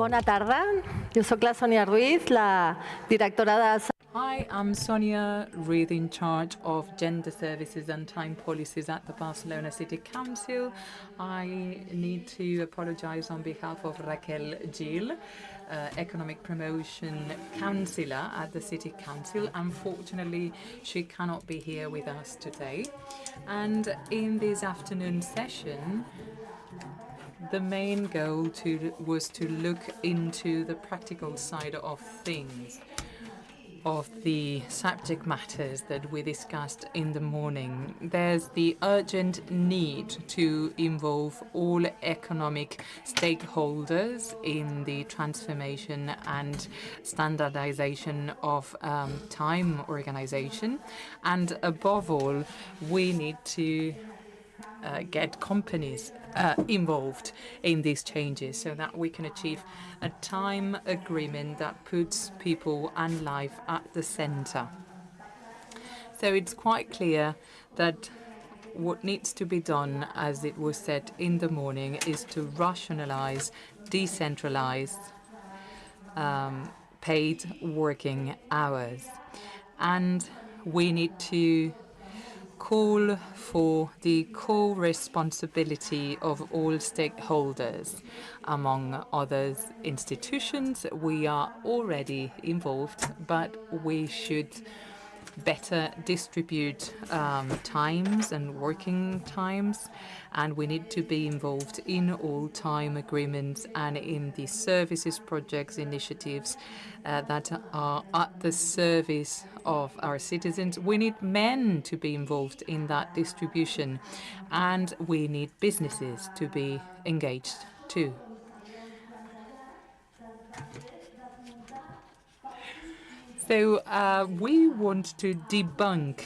Bona tarda, jo sóc la Sònia Ruiz, la directora de... Hi, I'm Sonia Ruiz, in charge of gender services and time policies at the Barcelona City Council. I need to apologize on behalf of Raquel Gil, Economic Promotion Councillor at the City Council. Unfortunately, she cannot be here with us today. And in this afternoon session, the main goal was to look into the practical side of things, of the subject matters that we discussed in the morning. There's the urgent need to involve all economic stakeholders in the transformation and standardization of time organization. And above all, we need to get companies involved in these changes so that we can achieve a time agreement that puts people and life at the center. So it's quite clear that what needs to be done, as it was said in the morning, is to rationalize, decentralize, paid working hours. And we need to call for the co-responsibility of all stakeholders. Among others, institutions, we are already involved, but we should better distribute times and working times, and we need to be involved in all time agreements and in the services projects initiatives that are at the service of our citizens. We need men to be involved in that distribution, and we need businesses to be engaged too. So we want to debunk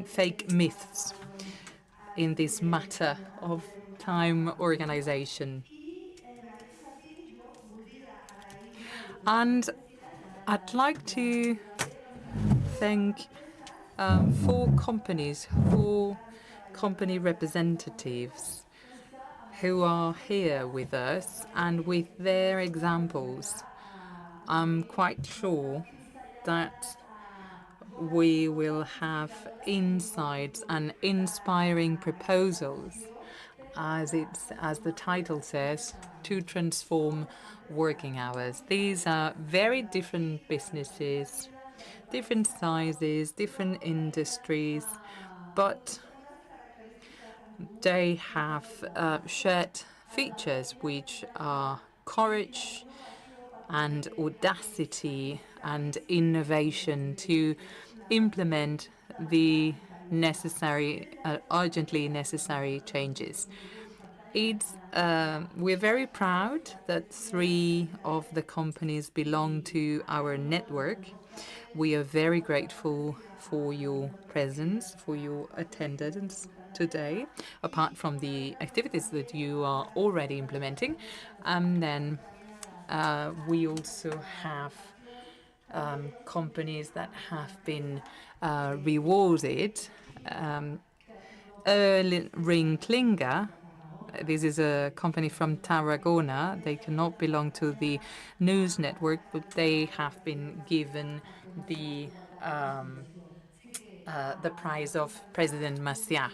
fake myths in this matter of time organization. And I'd like to thank four company representatives who are here with us, and with their examples, I'm quite sure that we will have insights and inspiring proposals, as the title says, to transform working hours. These are very different businesses, different sizes, different industries, but they have shared features which are courage and audacity and innovation to implement the necessary, urgently necessary changes. We're very proud that 3 of the companies belong to our network. We are very grateful for your presence, for your attendance today, apart from the activities that you are already implementing. And then we also have companies that have been rewarded. Ring Klinger, this is a company from Tarragona. They cannot belong to the news network, but they have been given the prize of President Macià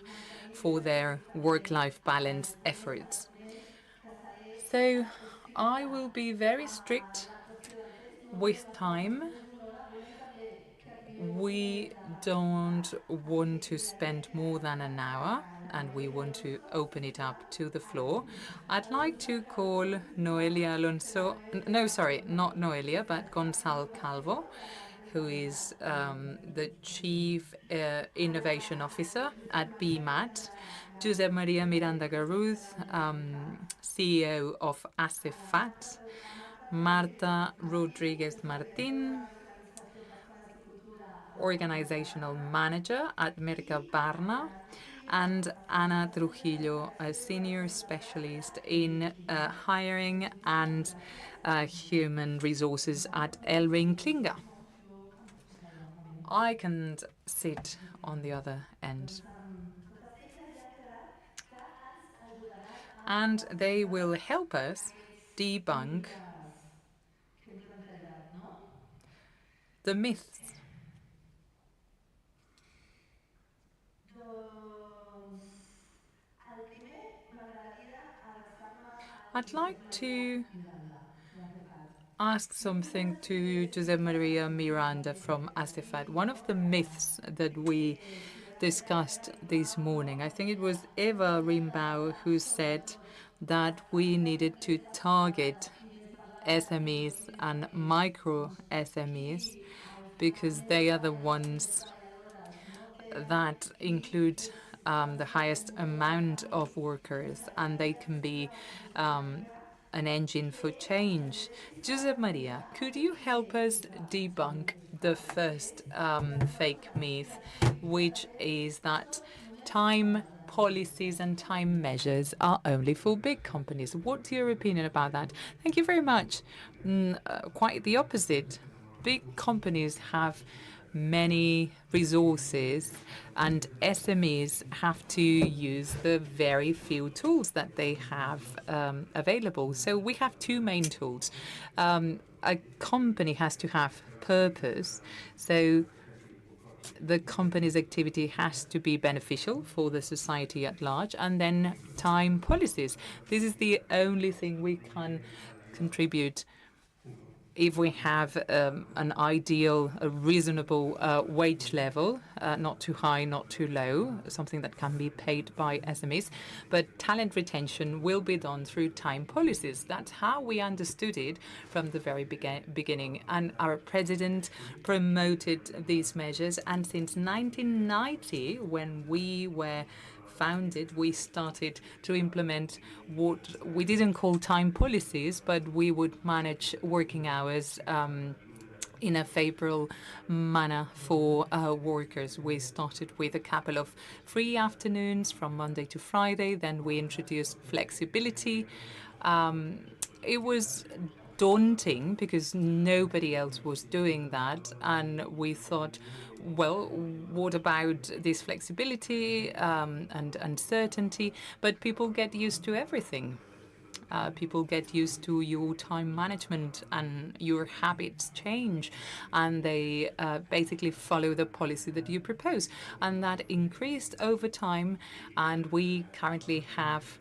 for their work-life balance efforts. So I will be very strict with time. We don't want to spend more than an hour, and we want to open it up to the floor. I'd like to call Noelia Alonso, no, sorry, not Noelia, but Gonçal Calvo, who is the Chief Innovation Officer at BMAT, Josep Maria Miranda Garruz, CEO of ACEFAT, Marta Rodriguez Martin, Organizational Manager at Mercabarna, and Ana Trujillo, a Senior Specialist in Hiring and Human Resources at ElringKlinger. I can sit on the other end. And they will help us debunk the myths. I'd like to ask something to Josep Maria Miranda from ACEFAT. One of the myths that we discussed this morning, I think it was Eva Rimbau who said that we needed to target SMEs and micro SMEs because they are the ones that include the highest amount of workers, and they can be an engine for change. Josep Maria, could you help us debunk the first fake myth, which is that time policies and time measures are only for big companies? What's your opinion about that? Thank you very much. Quite the opposite. Big companies have many resources, and SMEs have to use the very few tools that they have available. So we have two main tools. A company has to have purpose, so the company's activity has to be beneficial for the society at large, and then time policies. This is the only thing we can contribute if we have an ideal, a reasonable wage level, not too high, not too low, something that can be paid by SMEs. But talent retention will be done through time policies. That's how we understood it from the very beginning. And our president promoted these measures. And since 1990, when we were founded, we started to implement what we didn't call time policies, but we would manage working hours in a favorable manner for workers. We started with a couple of free afternoons from Monday to Friday. Then we introduced flexibility. It was daunting because nobody else was doing that, and we thought, well, what about this flexibility and uncertainty? But people get used to everything. People get used to your time management, and your habits change, and they basically follow the policy that you propose. And that increased over time, and we currently have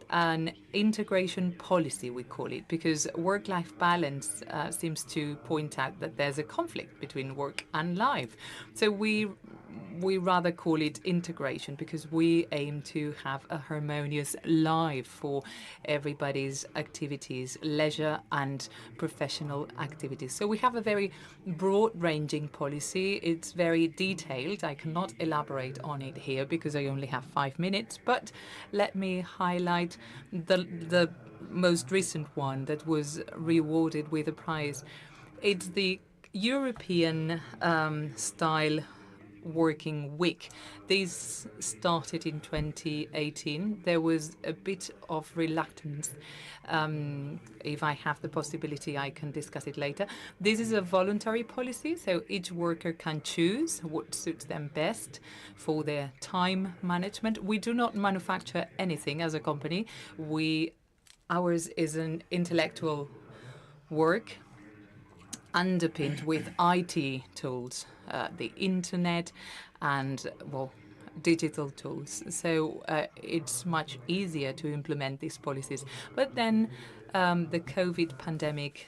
an integration policy, we call it, because work-life balance seems to point out that there's a conflict between work and life. So we rather call it integration, because we aim to have a harmonious life for everybody's activities, leisure and professional activities. So we have a very broad-ranging policy. It's very detailed. I cannot elaborate on it here because I only have 5 minutes, but let me highlight the most recent one that was rewarded with a prize. It's the European style working week. This started in 2018. There was a bit of reluctance. If I have the possibility, I can discuss it later. This is a voluntary policy, so each worker can choose what suits them best for their time management. We do not manufacture anything as a company. Ours is an intellectual work underpinned with IT tools, the internet and, well, digital tools. So it's much easier to implement these policies. But then the COVID pandemic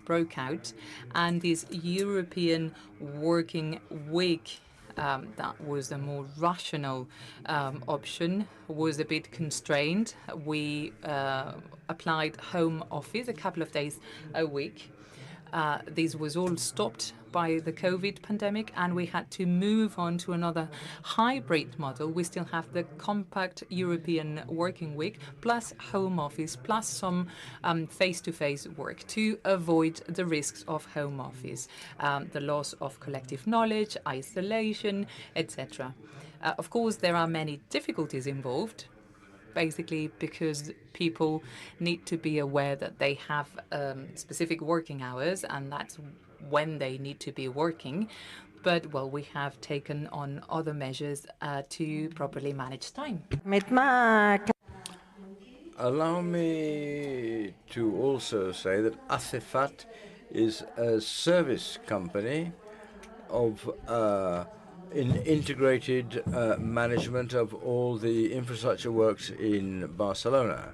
broke out, and this European working week that was a more rational option, was a bit constrained. We applied home office a couple of days a week. This was all stopped by the COVID pandemic, and we had to move on to another hybrid model. We still have the compact European working week, plus home office, plus some face-to-face work to avoid the risks of home office, the loss of collective knowledge, isolation, etc. Of course, there are many difficulties involved, basically because people need to be aware that they have specific working hours, and that's when they need to be working. But, well, we have taken on other measures to properly manage time. Allow me to also say that ACEFAT is a service company of integrated management of all the infrastructure works in Barcelona.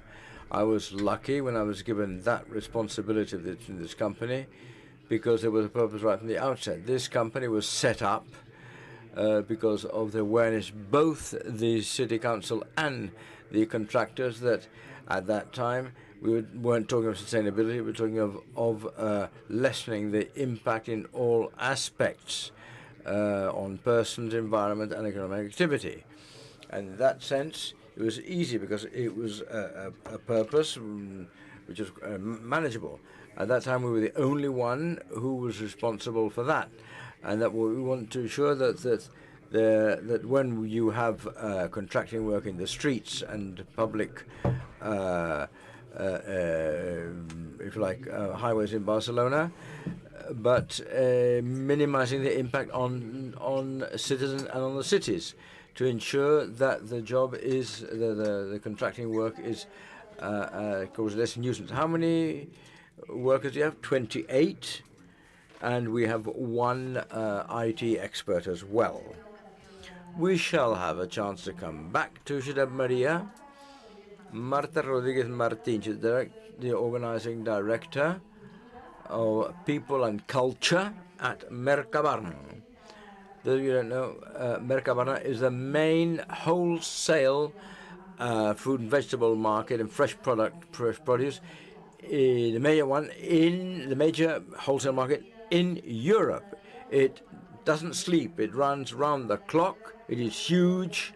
I was lucky when I was given that responsibility of this company, because there was a purpose right from the outset. This company was set up because of the awareness, both the city council and the contractors, that at that time we weren't talking of sustainability, we were talking of lessening the impact in all aspects on persons, environment and economic activity. And in that sense, it was easy because it was a purpose which was manageable. At that time, we were the only one who was responsible for that, and that we want to ensure that when you have contracting work in the streets and public, if you like, highways in Barcelona, but minimizing the impact on citizens and on the cities to ensure that the job is the contracting work is causes less nuisance. How many workers do you have? 28, and we have one IT expert as well. We shall have a chance to come back to Ciudad Maria. Marta Rodriguez Martin, the organizing director of People and Culture at Mercabarna. Those of you who don't know, Mercabarna is the main wholesale fruit and vegetable market and fresh produce, the major one in the major wholesale market in Europe. It doesn't sleep. It runs round the clock. It is huge,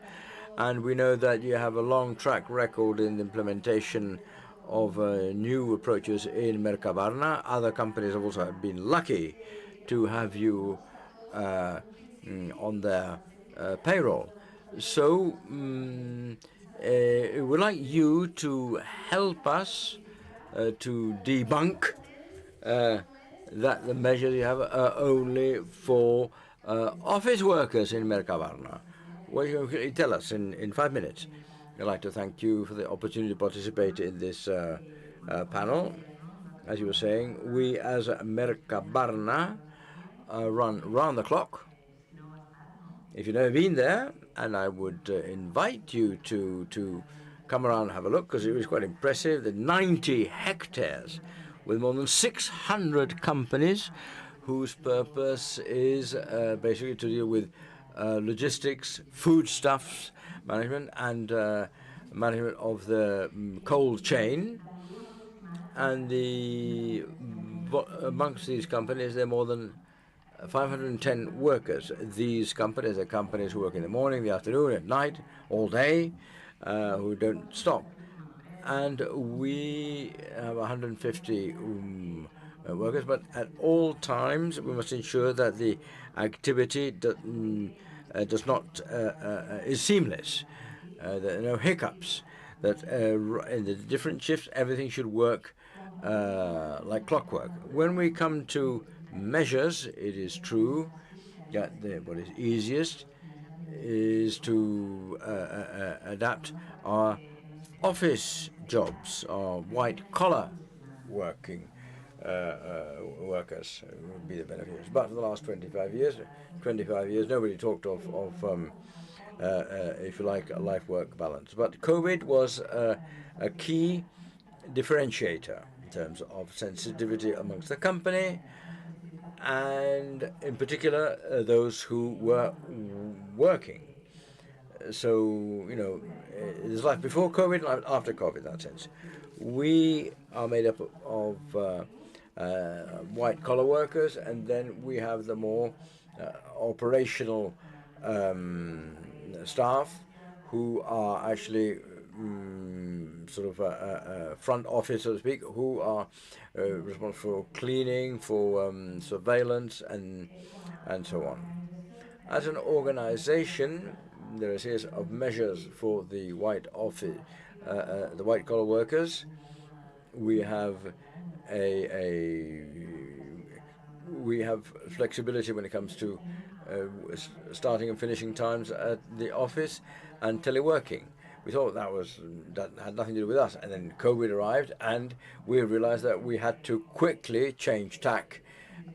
and we know that you have a long track record in the implementation of new approaches in Mercabarna. Other companies have also been lucky to have you on their payroll. So we'd like you to help us to debunk that the measures you have are only for office workers in Mercabarna. What can you tell us in 5 minutes? I'd like to thank you for the opportunity to participate in this panel. As you were saying, we as Mercabarna run round the clock. If you've never been there, and I would invite you to come around and have a look, because it was quite impressive. The 90 hectares with more than 600 companies whose purpose is basically to deal with logistics, foodstuffs management, and management of the cold chain. And amongst these companies, there are more than 510 workers. These companies are companies who work in the morning, the afternoon, at night, all day, who don't stop. And we have 150 workers, but at all times we must ensure that the activity does not is seamless. There are no hiccups. That in the different shifts, everything should work like clockwork. When we come to measures, it is true that what is easiest is to adapt our office jobs, our white-collar working workers would be the beneficiaries. But for the last 25 years, nobody talked of if you like, a life-work balance. But COVID was a key differentiator in terms of sensitivity amongst the company, and in particular those who were working. So, you know, there's life before COVID and life after COVID in that sense. We are made up of white-collar workers, and then we have the more operational staff who are actually sort of front office, so to speak, who are responsible for cleaning, for surveillance, and so on. As an organization, there is a series of measures for the the white-collar workers. We have we have flexibility when it comes to starting and finishing times at the office and teleworking. We thought that had nothing to do with us, and then COVID arrived, and we realized that we had to quickly change tack,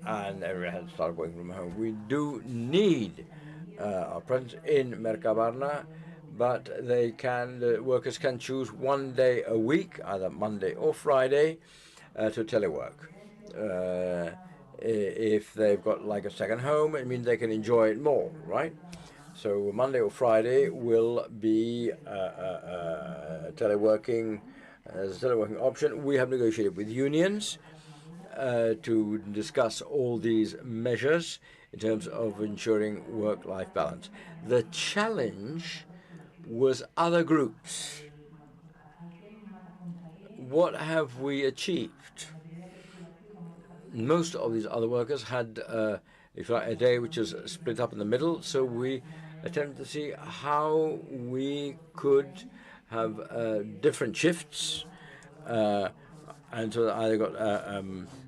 and everyone had to start working from home. We do need our presence in Mercabarna, but the workers can choose one day a week, either Monday or Friday, to telework. If they've got like a second home, it means they can enjoy it more, right? So Monday or Friday will be teleworking as a teleworking option. We have negotiated with unions to discuss all these measures in terms of ensuring work-life balance. The challenge was other groups. What have we achieved? Most of these other workers had, if you like, a day which is split up in the middle, so we attempted to see how we could have different shifts and so I either got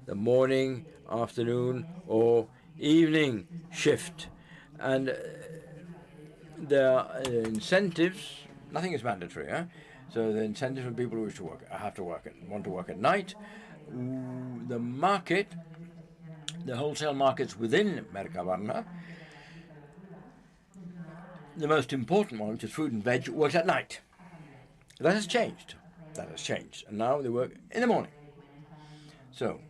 the morning, afternoon, or evening shift, and there are incentives. Nothing is mandatory, huh? So the incentives for people who wish to work have to work want to work at night. The market, the wholesale markets within Mercabarna, the most important one, which is fruit and veg, works at night. That has changed. That has changed, and now they work in the morning. So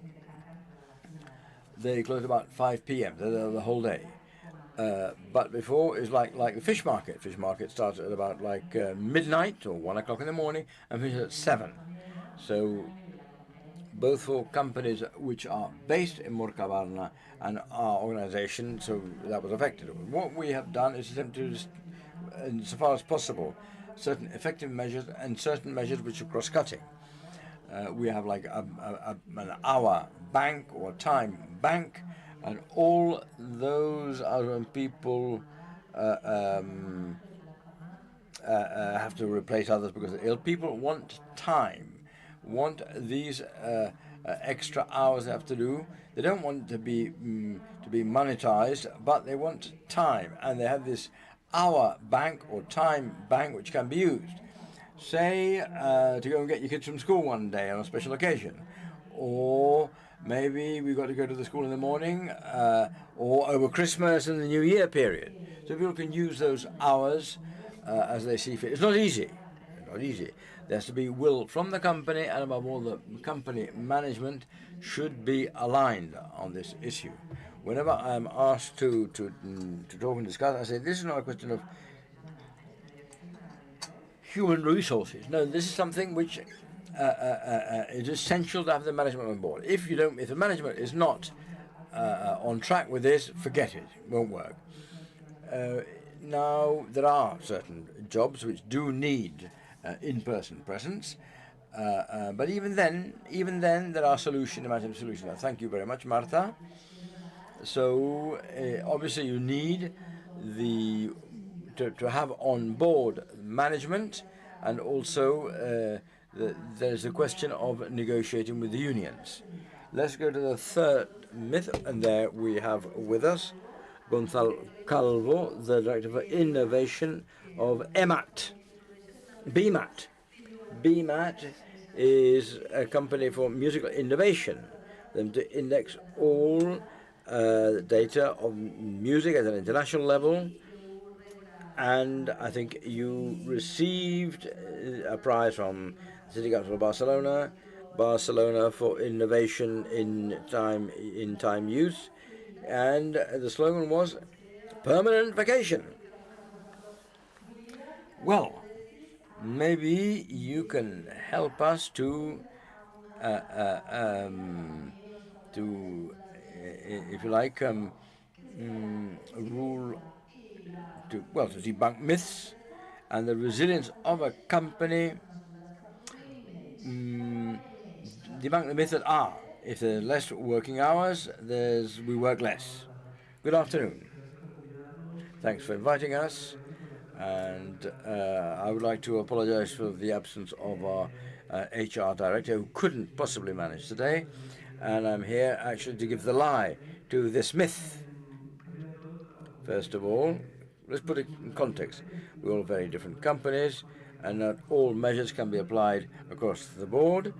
they close about 5 p.m. The whole day. But before, it's like the fish market. Fish market starts at about like midnight or 1 o'clock in the morning and finishes at 7. So both for companies which are based in Mercabarna and our organization, so that was affected. What we have done is attempt to, so far as possible, certain effective measures and certain measures which are cross-cutting. We have like an hour bank or time bank, and all those are when people have to replace others because they're ill. People want time, want these extra hours they have to do. They don't want to be monetized, but they want time, and they have this hour bank or time bank which can be used. Say to go and get your kids from school one day on a special occasion, or maybe we've got to go to the school in the morning, or over Christmas and the New Year period. So people can use those hours as they see fit. It's not easy. Not easy. There has to be will from the company, and above all, the company management should be aligned on this issue. Whenever I'm asked to talk and discuss, I say this is not a question of human resources. No, this is something which is essential to have the management on board. If the management is not on track with this, forget it. It won't work. Now, there are certain jobs which do need in-person presence, but even then, there are solutions. Thank you very much, Marta. So obviously, you need to have on board management, and also there's a question of negotiating with the unions. Let's go to the third myth, and there we have with us Gonzalo Calvo, the Director for Innovation of EMAT. BMAT. BMAT is a company for musical innovation, them to index all data of music at an international level. And I think you received a prize from the City Council of Barcelona for innovation in time use, and the slogan was permanent vacation. Well, maybe you can help us to if you like, rule to debunk myths and the resilience of a company. Debunk the myth that if there's less working hours, we work less. Good afternoon. Thanks for inviting us, and I would like to apologize for the absence of our HR director, who couldn't possibly manage today, and I'm here actually to give the lie to this myth. First of all, let's put it in context. We're all very different companies, and not all measures can be applied across the board,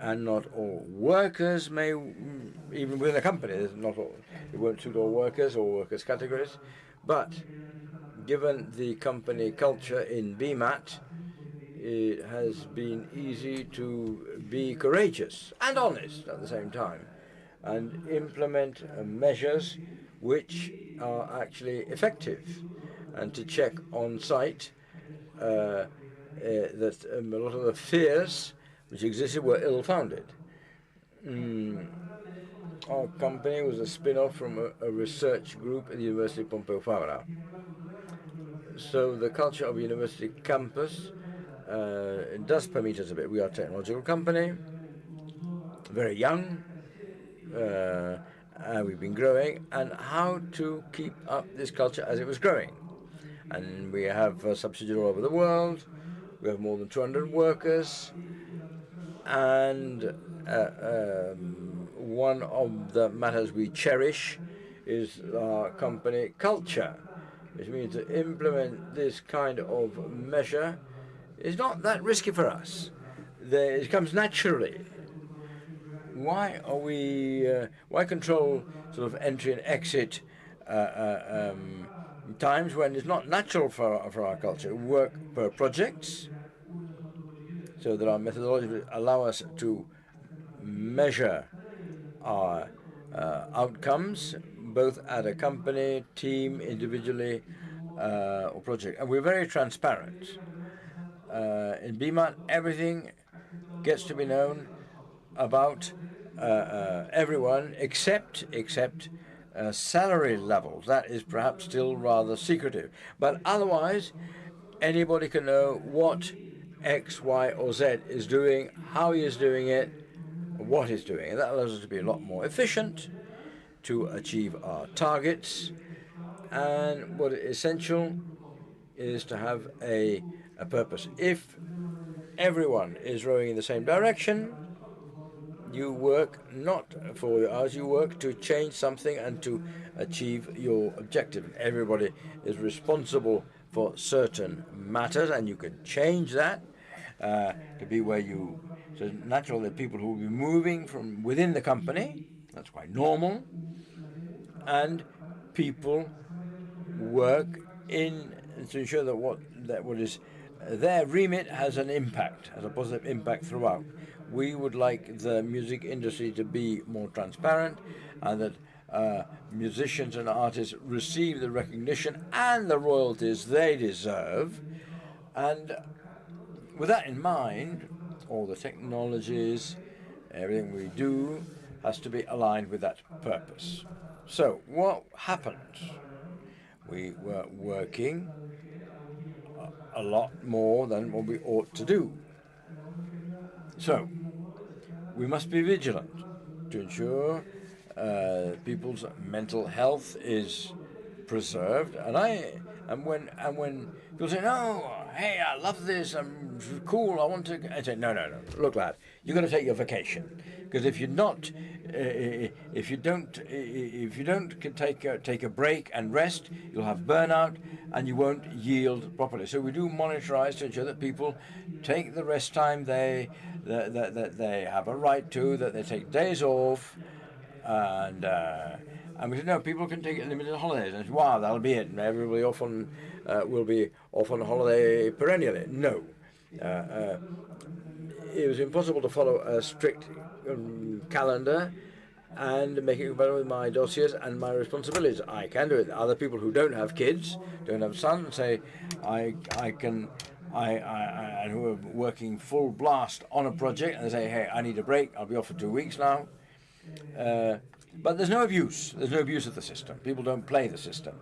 and not all workers may, even within a company, it won't suit all workers or workers' categories. But given the company culture in BMAT, it has been easy to be courageous and honest at the same time, and implement measures which are actually effective, and to check on site that a lot of the fears which existed were ill-founded. Our company was a spin-off from a research group at the University of Pompeu Fabra. So the culture of a university campus does permit us a bit. We are a technological company, very young, and we've been growing, and how to keep up this culture as it was growing. And we have subsidiaries all over the world. We have more than 200 workers, And one of the matters we cherish is our company culture, which means to implement this kind of measure is not that risky for us. It comes naturally. Why are we? Why control sort of entry and exit times when it's not natural for our culture? We work per projects, so that our methodology allow us to measure our outcomes, both at a company, team, individually, or project. And we're very transparent. In BMAT, everything gets to be known about everyone except salary levels. That is perhaps still rather secretive. But otherwise, anybody can know what X, Y, or Z is doing, how he is doing it, what he's doing. And that allows us to be a lot more efficient, to achieve our targets. And what is essential is to have a purpose. If everyone is rowing in the same direction, you work not for your hours, you work to change something and to achieve your objective. Everybody is responsible for certain matters, and you can change that to be where you. So it's natural that people who will be moving from within the company, that's quite normal, and people work in to ensure that what is their remit has an impact, has a positive impact throughout. We would like the music industry to be more transparent, and that musicians and artists receive the recognition and the royalties they deserve. And with that in mind, all the technologies, everything we do has to be aligned with that purpose. So what happened? We were working a lot more than what we ought to do. So we must be vigilant to ensure people's mental health is preserved. And when people say, "No, hey, I love this, I'm cool, I want to," I say, "No, look, lad, you've got to take your vacation, because if you don't take a break and rest, you'll have burnout and you won't yield properly." So we do monitorize to ensure that people take the rest time that they have a right to, that they take days off, and we said, no, people can take limited holidays. And wow, that'll be it. Everybody will be off on holiday perennially. No. It was impossible to follow a strict calendar and make it compatible with my dossiers and my responsibilities. I can do it. Other people who don't have kids, don't have sons, say, and who are working full blast on a project, and they say, hey, I need a break. I'll be off for 2 weeks now. But there's no abuse. There's no abuse of the system. People don't play the system.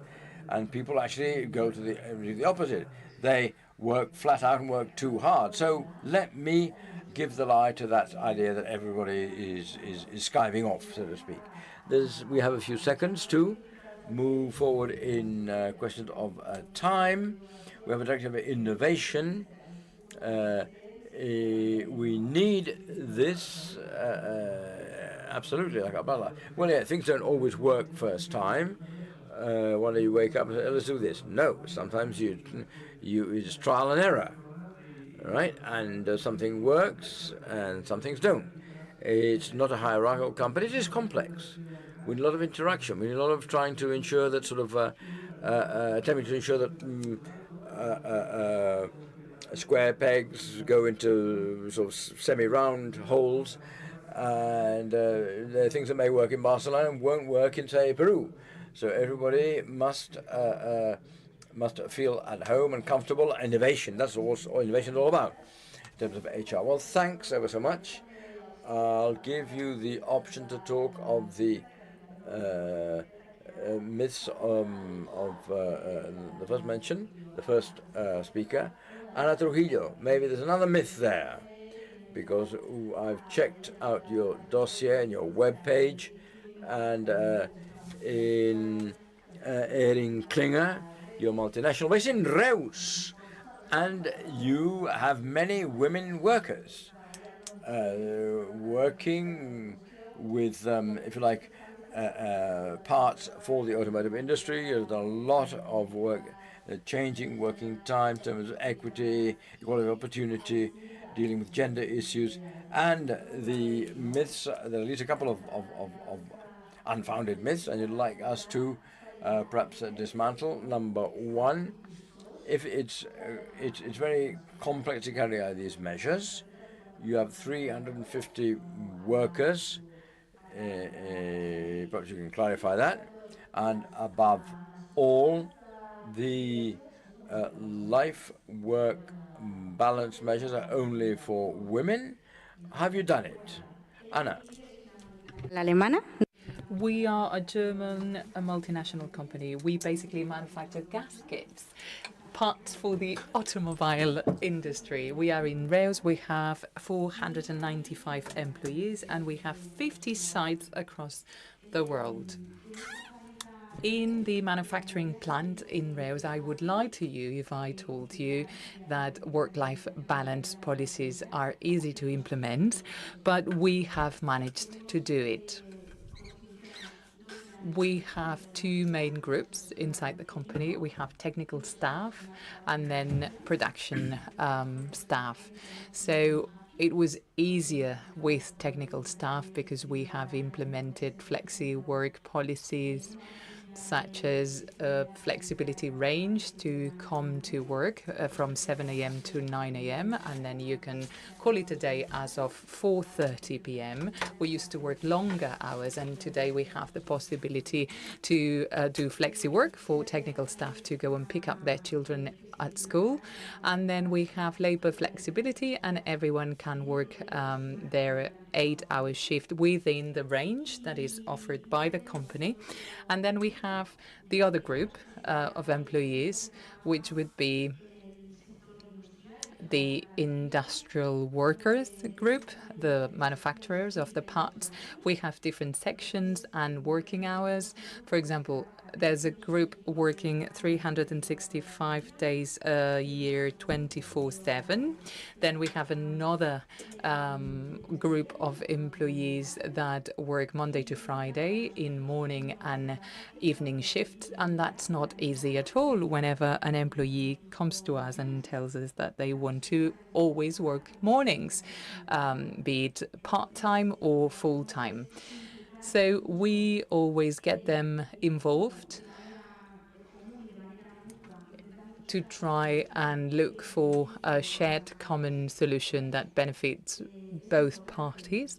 And people actually go to the opposite. They work flat out and work too hard. So let me give the lie to that idea that everybody is skiving off, so to speak. We have a few seconds to move forward in questions of time. We have a directive of innovation. We need this absolutely, like Abdallah. Well, yeah, things don't always work first time. One day you wake up and say, let's do this. No, sometimes it's trial and error, right? And something works and some things don't. It's not a hierarchical company. It is complex. We need a lot of interaction. We need a lot of trying to ensure that attempting to ensure that square pegs go into sort of semi-round holes, and there are things that may work in Barcelona and won't work in, say, Peru. So everybody must feel at home and comfortable. Innovation, that's all innovation is all about in terms of HR. Well, thanks ever so much. I'll give you the option to talk of the myths of the first mention, the first speaker, Ana Trujillo. Maybe there's another myth there, because I've checked out your dossier and your web page, and in Ehring Klinger, your multinational based in Reus, and you have many women workers. working with, if you like, parts for the automotive industry. There's a lot of work, changing working time in terms of equity, equality of opportunity, dealing with gender issues, and the myths. There are at least a couple of unfounded myths, and you'd like us to perhaps dismantle. Number one, if it's very complex to carry out these measures. You have 350 workers. Perhaps you can clarify that. And above all, the life-work balance measures are only for women. Have you done it, Anna? La alemana. We are a German multinational company. We basically manufacture gaskets, parts for the automobile industry. We are in Reus. We have 495 employees and we have 50 sites across the world. In the manufacturing plant in Reus, I would lie to you if I told you that work-life balance policies are easy to implement, but we have managed to do it. We have two main groups inside the company. We have technical staff and then production staff. So it was easier with technical staff because we have implemented flexi work policies such as a flexibility range to come to work from 7 a.m. to 9 a.m. and then you can call it a day as of 4:30 p.m. We used to work longer hours and today we have the possibility to do flexi work for technical staff to go and pick up their children at school. And then we have labor flexibility and everyone can work their 8-hour shift within the range that is offered by the company. And then we have the other group of employees, which would be the industrial workers group, the manufacturers of the parts. We have different sections and working hours. For example, there's a group working 365 days a year, 24/7. Then we have another group of employees that work Monday to Friday in morning and evening shifts. And that's not easy at all whenever an employee comes to us and tells us that they want to always work mornings, be it part-time or full-time. So we always get them involved to try and look for a shared common solution that benefits both parties.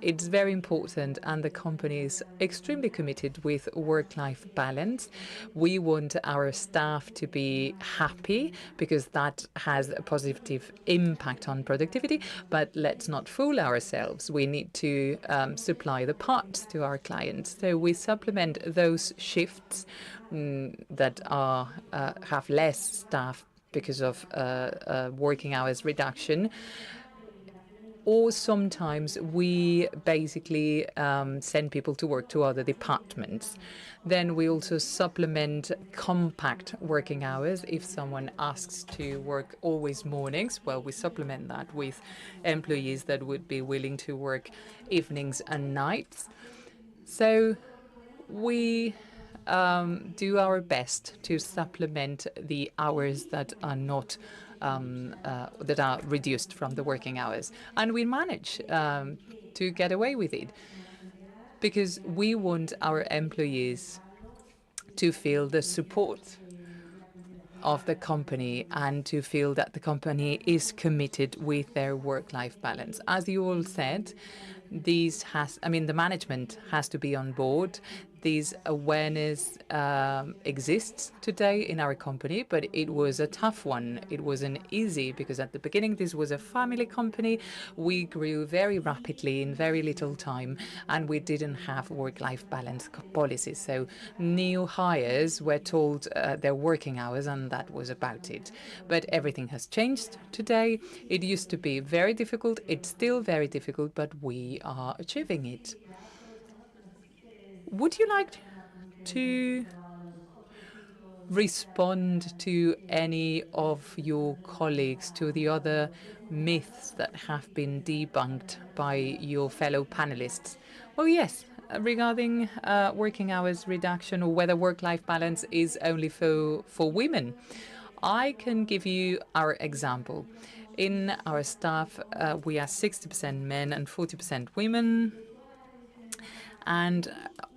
It's very important and the company is extremely committed with work-life balance. We want our staff to be happy because that has a positive impact on productivity, but let's not fool ourselves. We need to supply the parts to our clients. So we supplement those shifts that are have less staff because of working hours reduction. Or sometimes we basically send people to work to other departments. Then we also supplement compact working hours. If someone asks to work always mornings, well, we supplement that with employees that would be willing to work evenings and nights. So we do our best to supplement the hours that are not that are reduced from the working hours. And we manage to get away with it because we want our employees to feel the support of the company and to feel that the company is committed with their work-life balance. As you all said, the management has to be on board. This awareness exists today in our company, but it was a tough one. It wasn't easy because at the beginning this was a family company. We grew very rapidly in very little time and we didn't have work-life balance policies. So new hires were told their working hours and that was about it. But everything has changed today. It used to be very difficult. It's still very difficult, but we are achieving it. Would you like to respond to any of your colleagues, to the other myths that have been debunked by your fellow panelists? Well, yes, regarding working hours reduction or whether work-life balance is only for women. I can give you our example. In our staff, we are 60% men and 40% women. And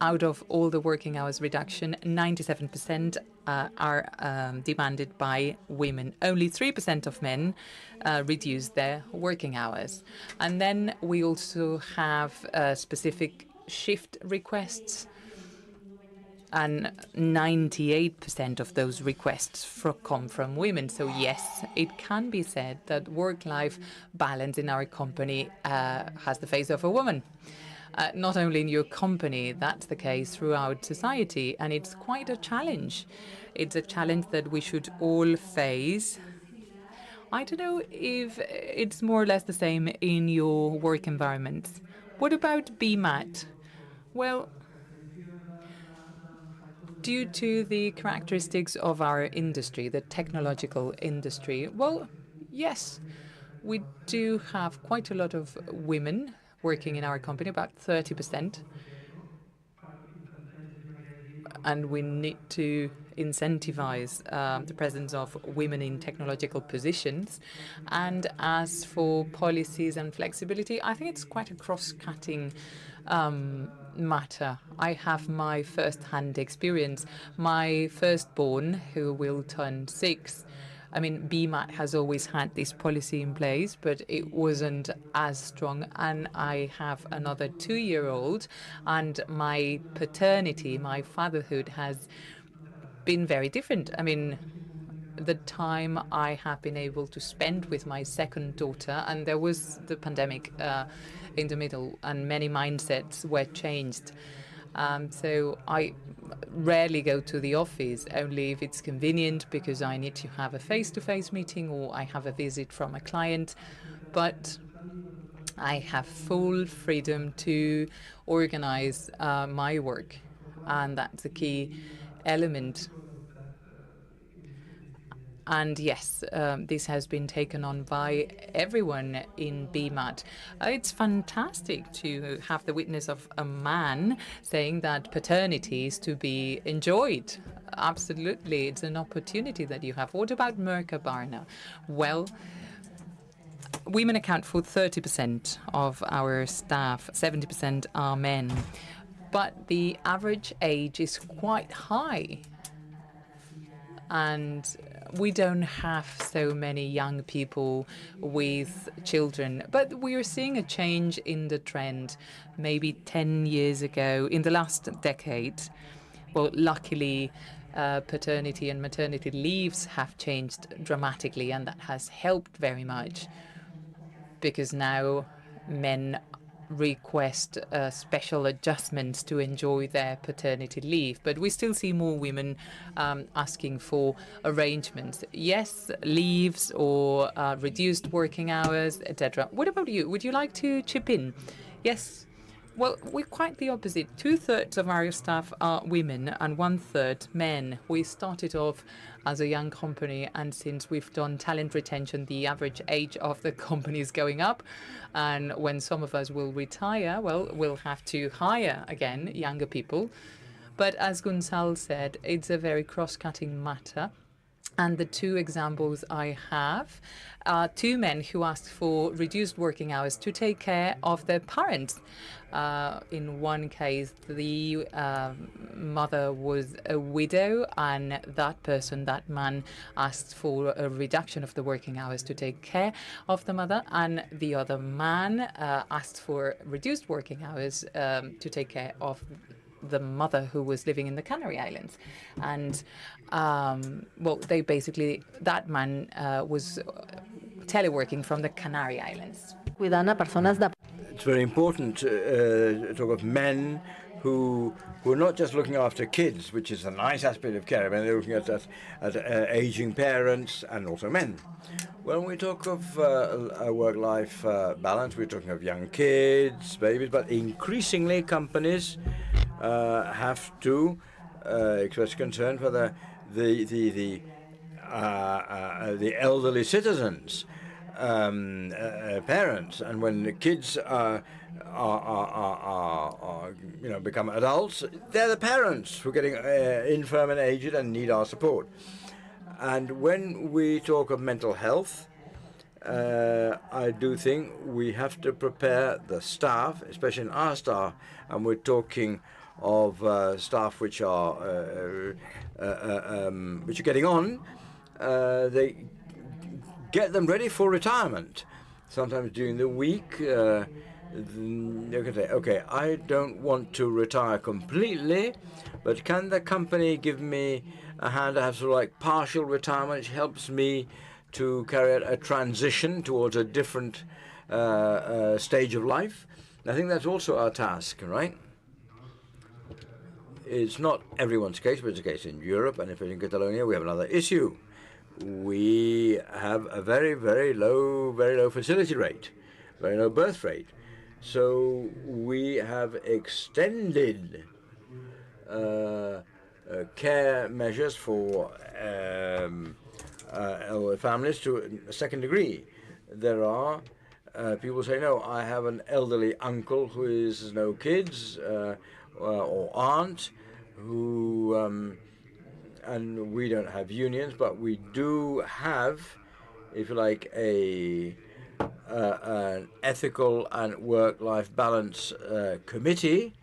out of all the working hours reduction, 97% are demanded by women. Only 3% of men reduce their working hours. And then we also have specific shift requests, and 98% of those requests come from women. So yes, it can be said that work-life balance in our company has the face of a woman. Not only in your company, that's the case throughout society, and it's quite a challenge. It's a challenge that we should all face. I don't know if it's more or less the same in your work environments. What about BMAT? Well, due to the characteristics of our industry, the technological industry, well, yes, we do have quite a lot of women working in our company, about 30%. And we need to incentivize the presence of women in technological positions. And as for policies and flexibility, I think it's quite a cross-cutting matter. I have my first-hand experience. My firstborn, who will turn 6, I mean, BMAT has always had this policy in place, but it wasn't as strong. And I have another 2-year-old, and my paternity, my fatherhood has been very different. I mean, the time I have been able to spend with my second daughter, and there was the pandemic in the middle, and many mindsets were changed. So I rarely go to the office, only if it's convenient because I need to have a face-to-face meeting or I have a visit from a client. But I have full freedom to organize my work, and that's a key element. And yes, this has been taken on by everyone in BMAT. It's fantastic to have the witness of a man saying that paternity is to be enjoyed. Absolutely, it's an opportunity that you have. What about Mercabarna? Well, women account for 30% of our staff, 70% are men. But the average age is quite high. And we don't have so many young people with children, but we are seeing a change in the trend. Maybe 10 years ago, in the last decade, well, luckily, paternity and maternity leaves have changed dramatically, and that has helped very much because now men request special adjustments to enjoy their paternity leave. But we still see more women asking for arrangements. Yes, leaves or reduced working hours, etc. What about you? Would you like to chip in? Yes. Well, we're quite the opposite. 2/3 of our staff are women and 1/3 men. We started off as a young company, and since we've done talent retention, the average age of the company is going up. And when some of us will retire, well, we'll have to hire again younger people. But as Gonçal said, it's a very cross-cutting matter. And the 2 examples I have are 2 men who asked for reduced working hours to take care of their parents. In one case, the mother was a widow, and that man asked for a reduction of the working hours to take care of the mother, and the other man asked for reduced working hours to take care of the mother who was living in the Canary Islands. And, well, they basically, that man was teleworking from the Canary Islands. It's very important to talk of men who are not just looking after kids, which is a nice aspect of care. I mean, they're looking at aging parents and also men. When we talk of a work-life balance, we're talking of young kids, babies, but increasingly companies have to express concern for the elderly citizens. parents, and when the kids become adults, they're the parents who are getting infirm and aged and need our support. And when we talk of mental health, I do think we have to prepare the staff, especially in our staff, and we're talking of staff which are getting on. They get them ready for retirement. Sometimes during the week, you can say, okay, I don't want to retire completely, but can the company give me a hand to have sort of like partial retirement, which helps me to carry out a transition towards a different stage of life? I think that's also our task, right? It's not everyone's case, but it's a case in Europe, and if it's in Catalonia, we have another issue. We have a very, very low fertility rate, very low birth rate. So we have extended care measures for elderly families to a second degree. There are people say, no, I have an elderly uncle who has no kids, or aunt who, and we don't have unions, but we do have, if you like, an ethical and work-life balance committee,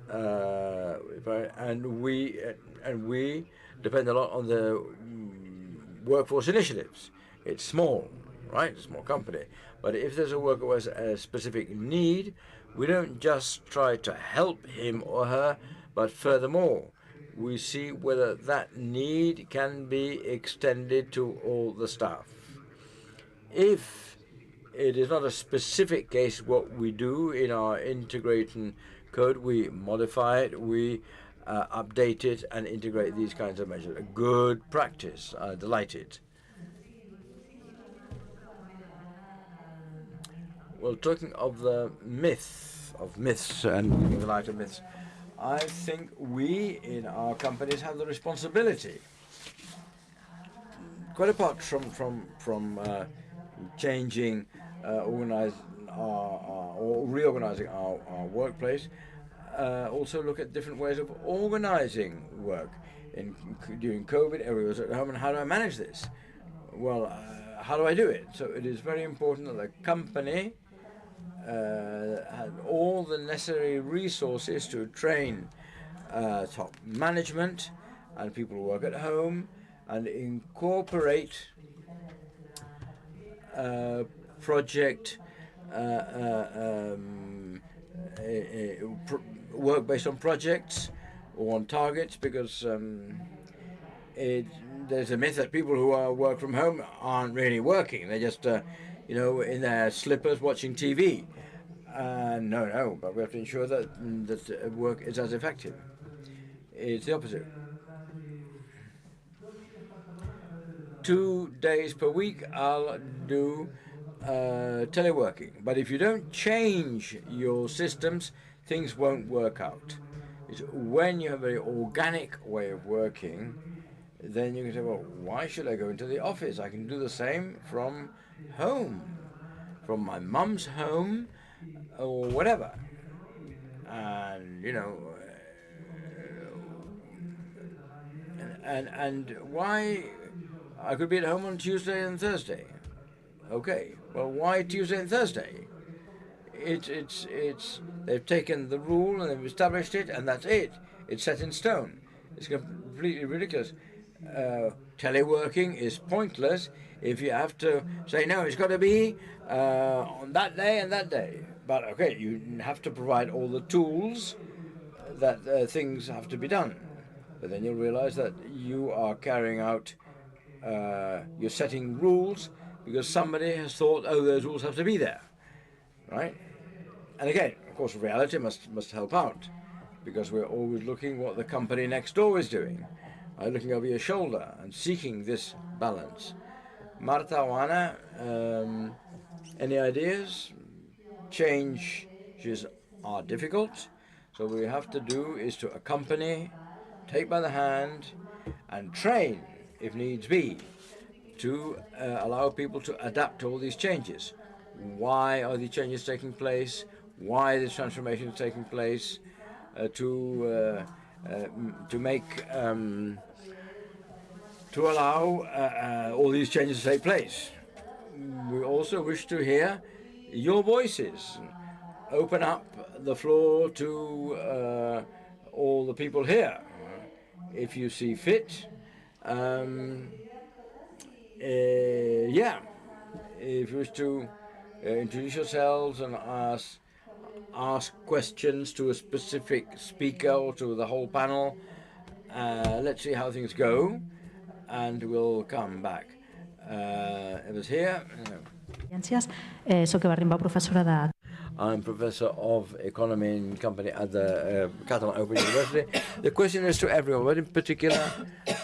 and we depend a lot on the workforce initiatives. It's small, right? It's a small company. But if there's a worker who has a specific need, we don't just try to help him or her, but furthermore, we see whether that need can be extended to all the staff. If it is not a specific case, what we do in our integration code, we modify it, we update it, and integrate these kinds of measures. A good practice. Delighted. Well, talking of the myths and the light of myths, I think we in our companies have the responsibility, quite apart from changing, reorganizing our workplace, also look at different ways of organizing work. During COVID, everyone was at home, and how do I manage this? Well, how do I do it? So it is very important that the company had all the necessary resources to train top management and people who work at home, and incorporate project work based on projects or on targets, because there's a myth that people who work from home aren't really working. They're just in their slippers watching TV. No, but we have to ensure that work is as effective. It's the opposite. 2 days per week I'll do teleworking. But if you don't change your systems, things won't work out. It's when you have a very organic way of working, then you can say, well, why should I go into the office? I can do the same from home, from my mum's home, or whatever. And and why I could be at home on Tuesday and Thursday. Okay, well, why Tuesday and Thursday? They've taken the rule and they've established it, and that's it. It's set in stone. It's completely ridiculous. Teleworking is pointless if you have to say, no, it's got to be on that day and that day. But okay, you have to provide all the tools that things have to be done. But then you'll realize that you are carrying out, you're setting rules because somebody has thought, oh, those rules have to be there, right? And again, of course, reality must help out, because we're always looking what the company next door is doing. Looking over your shoulder and seeking this balance. Marta, Juana, any ideas? Changes are difficult, so what we have to do is to accompany, take by the hand, and train, if needs be, to allow people to adapt to all these changes. Why are these changes taking place? Why this transformation is taking place? To make to allow all these changes to take place. We also wish to hear your voices. Open up the floor to all the people here, if you see fit. Yeah, if you wish to introduce yourselves and ask questions to a specific speaker or to the whole panel. Let's see how things go, and we'll come back. It was here. Soc Eva Rimba, professora de... I'm professor of economy and company at the Catalan Open University. The question is to everyone, but in particular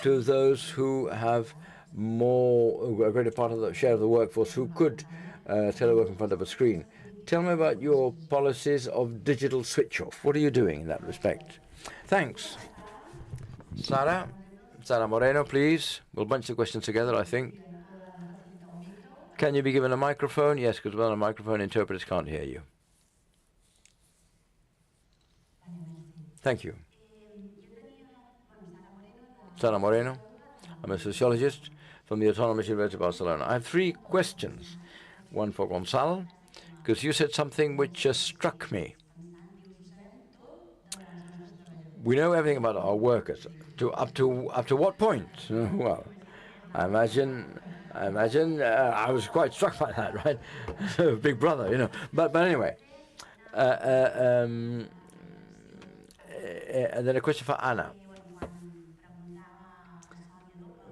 to those who have a greater part of the share of the workforce who could telework in front of a screen. Tell me about your policies of digital switch off. What are you doing in that respect? Thanks. Sara Moreno, please. We'll bunch the questions together, I think. Can you be given a microphone? Yes, because without a microphone, interpreters can't hear you. Thank you. Sara Moreno. I'm a sociologist from the Autonomous University of Barcelona. I have 3 questions. One for Gonçalo, because you said something which struck me. We know everything about our workers. Up to what point? Well, I imagine I was quite struck by that, right? Big Brother, you know. But anyway, and then a question for Anna.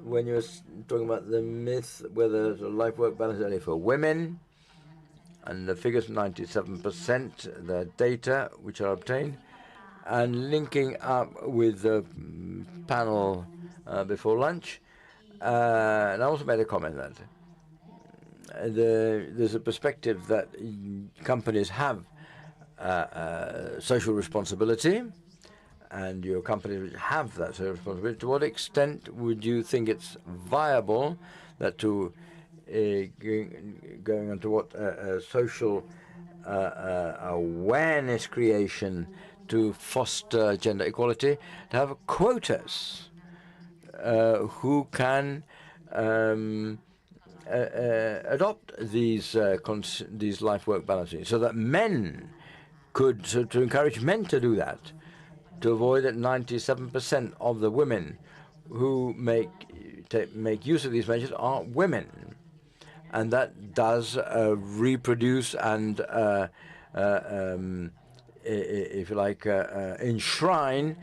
When you were talking about the myth whether the life-work balance is only for women, and the figures 97%, the data which are obtained, and linking up with the panel before lunch, and I also made a comment that there's a perspective that companies have social responsibility, and your companies have that social responsibility. To what extent would you think it's viable that to going on to what social awareness creation to foster gender equality, to have quotas who can adopt these life-work balances, so that men could, to encourage men to do that, to avoid that 97% of the women who make use of these measures are women, and that does reproduce and, if you like, enshrine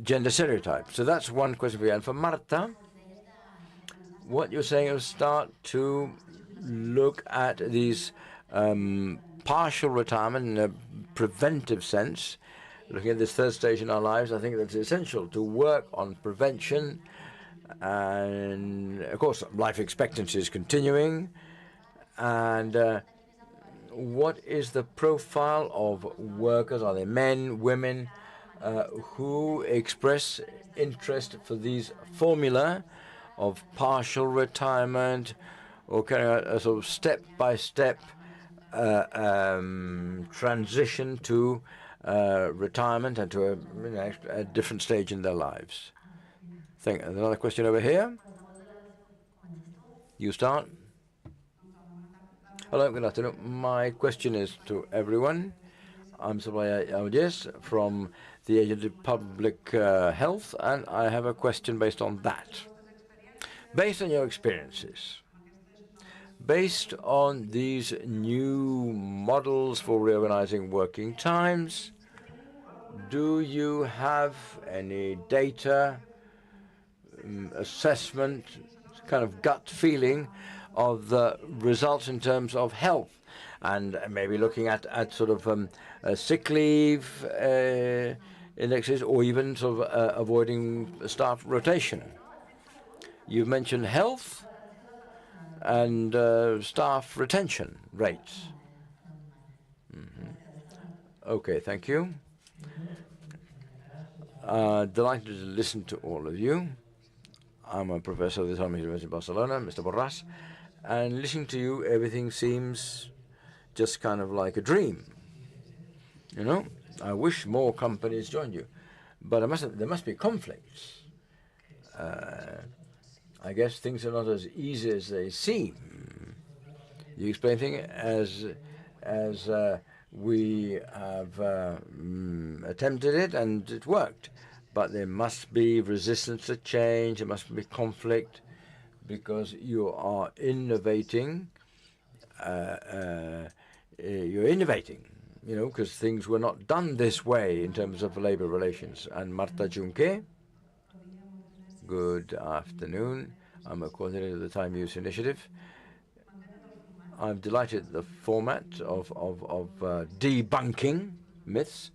gender stereotypes. So that's one question for you. And for Marta, what you're saying is start to look at these partial retirement in a preventive sense. Looking at this third stage in our lives, I think that's essential to work on prevention. And of course, life expectancy is continuing. And what is the profile of workers? Are they men, women, who express interest for these formula of partial retirement, or carrying out a sort of step-by-step transition to retirement and to a different stage in their lives? Another question over here. You start. Hello, good afternoon. My question is to everyone. I'm Soraya Audies from the Agency of Public Health, and I have a question based on that. Based on your experiences, based on these new models for reorganizing working times, do you have any data, assessment, kind of gut feeling of the results in terms of health, and maybe looking at sort of sick leave indexes, or even sort of avoiding staff rotation? You've mentioned health and staff retention rates. Okay, thank you. Delighted to listen to all of you. I'm a professor of the Autonomous University of Barcelona, Mr. Borràs, and listening to you, everything seems just kind of like a dream. You know, I wish more companies joined you, but there must be conflicts. I guess things are not as easy as they seem. You explain things as we have attempted it and it worked, but there must be resistance to change. There must be conflict because you are innovating. You're innovating, you know, because things were not done this way in terms of labor relations. And Marta Junque, good afternoon. I'm a coordinator of the Time Use Initiative. I'm delighted at the format of debunking myths.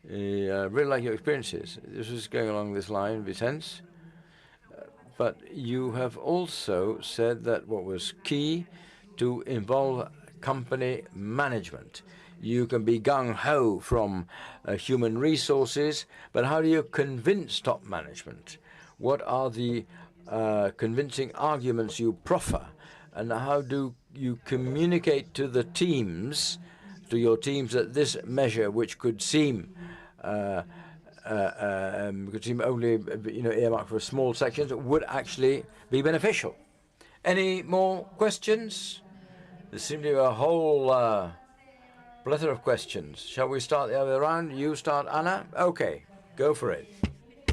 I really like your experiences. This is going along this line, Vicente. But you have also said that what was key to involve company management. You can be gung-ho from human resources, but how do you convince top management? What are the convincing arguments you proffer, and how do you communicate to the teams, to your teams, that this measure, which could seem only earmarked for small sections, would actually be beneficial? Any more questions? There seem to be a whole plethora of questions. Shall we start the other round? You start, Ana? Okay, go for it.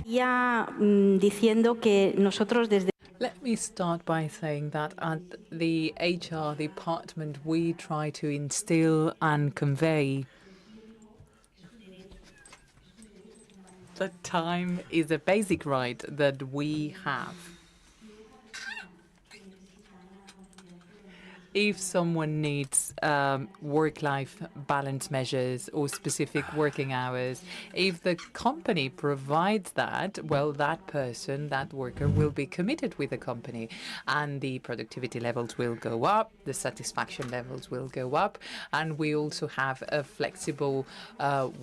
Diciendo que nosotros desde Let me start by saying that at the HR department, we try to instill and convey that time is a basic right that we have. If someone needs work-life balance measures or specific working hours, if the company provides that, well, that person, that worker will be committed with the company, and the productivity levels will go up, the satisfaction levels will go up, and we also have a flexible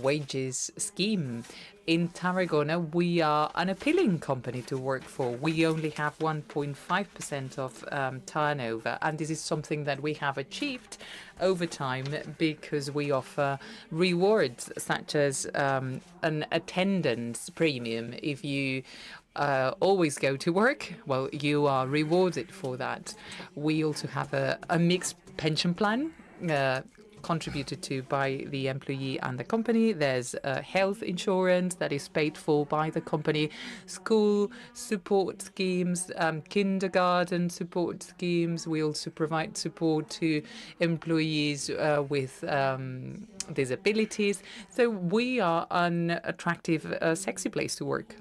wages scheme. In Tarragona, we are an appealing company to work for. We only have 1.5% of turnover, and this is something that we have achieved over time because we offer rewards such as an attendance premium. If you always go to work, well, you are rewarded for that. We also have a mixed pension plan contributed to by the employee and the company. There's health insurance that is paid for by the company, school support schemes, kindergarten support schemes. We also provide support to employees with disabilities. So we are an attractive, sexy place to work.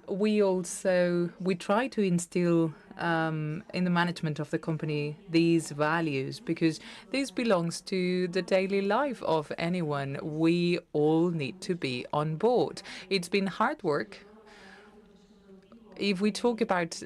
We try to instill in the management of the company these values because this belongs to the daily life of anyone. We all need to be on board. It's been hard work. If we talk about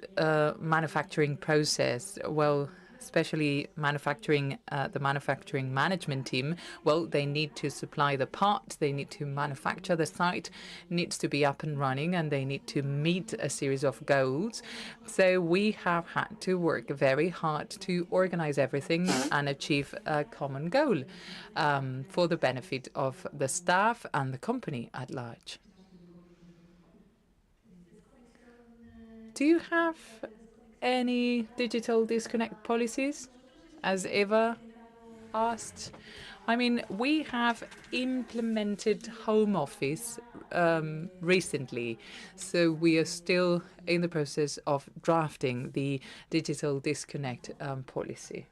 manufacturing process, well, especially the manufacturing management team, well, they need to supply the parts, they need to manufacture, the site needs to be up and running, and they need to meet a series of goals. So we have had to work very hard to organize everything and achieve a common goal for the benefit of the staff and the company at large. Do you have any digital disconnect policies, as Eva asked? I mean, we have implemented home office recently, so we are still in the process of drafting the digital disconnect policy.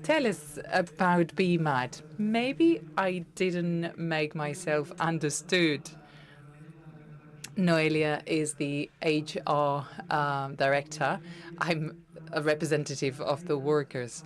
Tell us about BMAT. Maybe I didn't make myself understood. Noelia is the HR director. I'm a representative of the workers.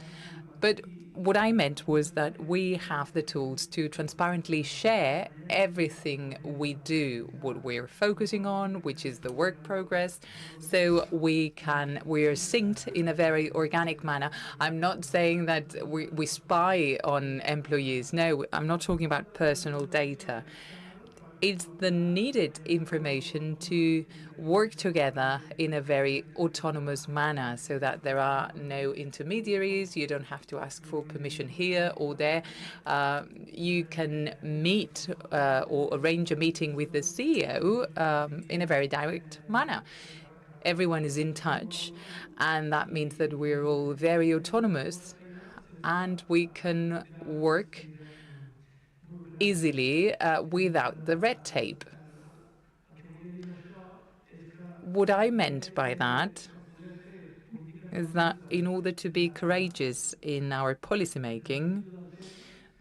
But What I meant was that we have the tools to transparently share everything we do, what we're focusing on, which is the work progress, so we're synced in a very organic manner. I'm not saying that we spy on employees. No, I'm not talking about personal data. It's the needed information to work together in a very autonomous manner so that there are no intermediaries. You don't have to ask for permission here or there. You can meet or arrange a meeting with the CEO in a very direct manner. Everyone is in touch, and that means that we're all very autonomous and we can work easily without the red tape. What I meant by that is that in order to be courageous in our policy making,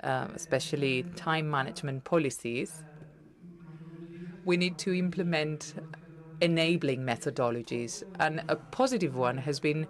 especially time management policies, we need to implement enabling methodologies. And a positive one has been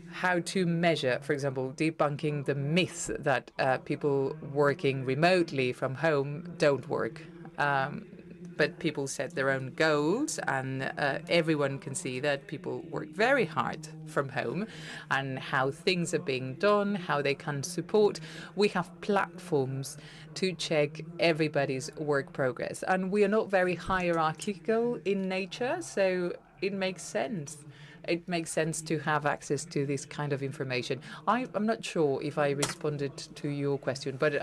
how to measure, for example, debunking the myth that people working remotely from home don't work. But people set their own goals, and everyone can see that people work very hard from home and how things are being done, how they can support. We have platforms to check everybody's work progress. And we are not very hierarchical in nature, so it makes sense. It makes sense to have access to this kind of information. I'm not sure if I responded to your question, but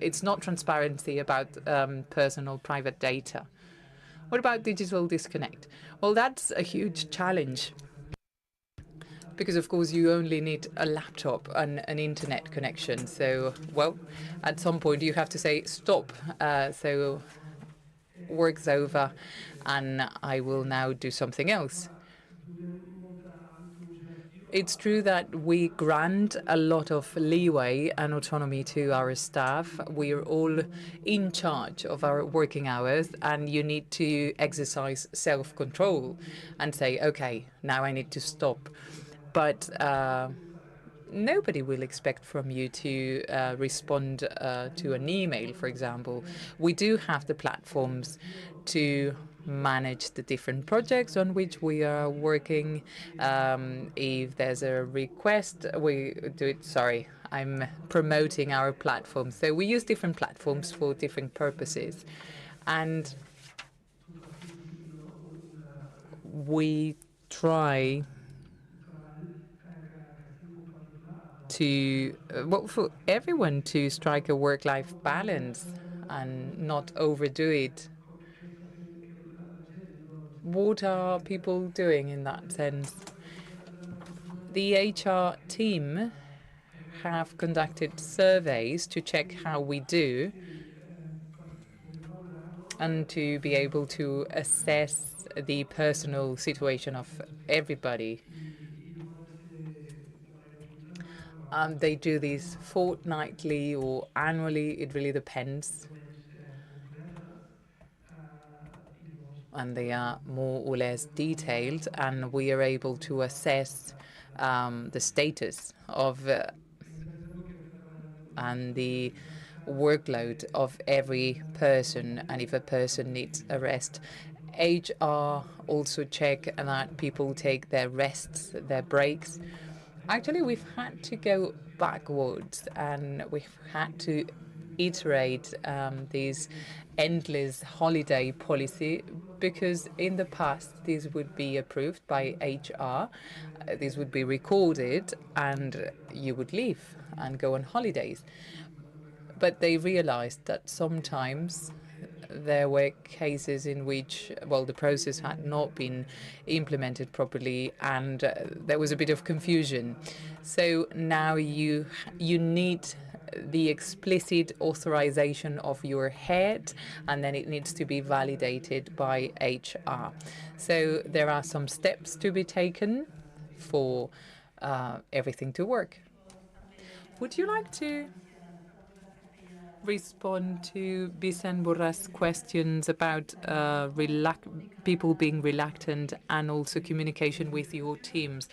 it's not transparency about personal private data. What about digital disconnect? Well, that's a huge challenge because, of course, you only need a laptop and an internet connection. So, well, at some point you have to say stop. So work's over and I will now do something else. It's true that we grant a lot of leeway and autonomy to our staff. We are all in charge of our working hours, and you need to exercise self-control and say, okay, now I need to stop. But nobody will expect from you to respond to an email, for example. We do have the platforms to manage the different projects on which we are working. If there's a request, we do it. Sorry, I'm promoting our platform. So we use different platforms for different purposes. And we try to, well, for everyone to strike a work-life balance and not overdo it. What are people doing in that sense? The HR team have conducted surveys to check how we do and to be able to assess the personal situation of everybody. They do this fortnightly or annually, it really depends. And they are more or less detailed, and we are able to assess the status of and the workload of every person, and if a person needs a rest. HR also check that people take their rests, their breaks. Actually, we've had to go backwards, and we've had to iterate this endless holiday policy, because in the past this would be approved by HR, this would be recorded, and you would leave and go on holidays. But they realized that sometimes there were cases in which, well, the process had not been implemented properly, and there was a bit of confusion. So now you need the explicit authorization of your head, and then it needs to be validated by HR. So there are some steps to be taken for everything to work. Would you like to respond to Vicente Borrà's questions about people being reluctant and also communication with your teams.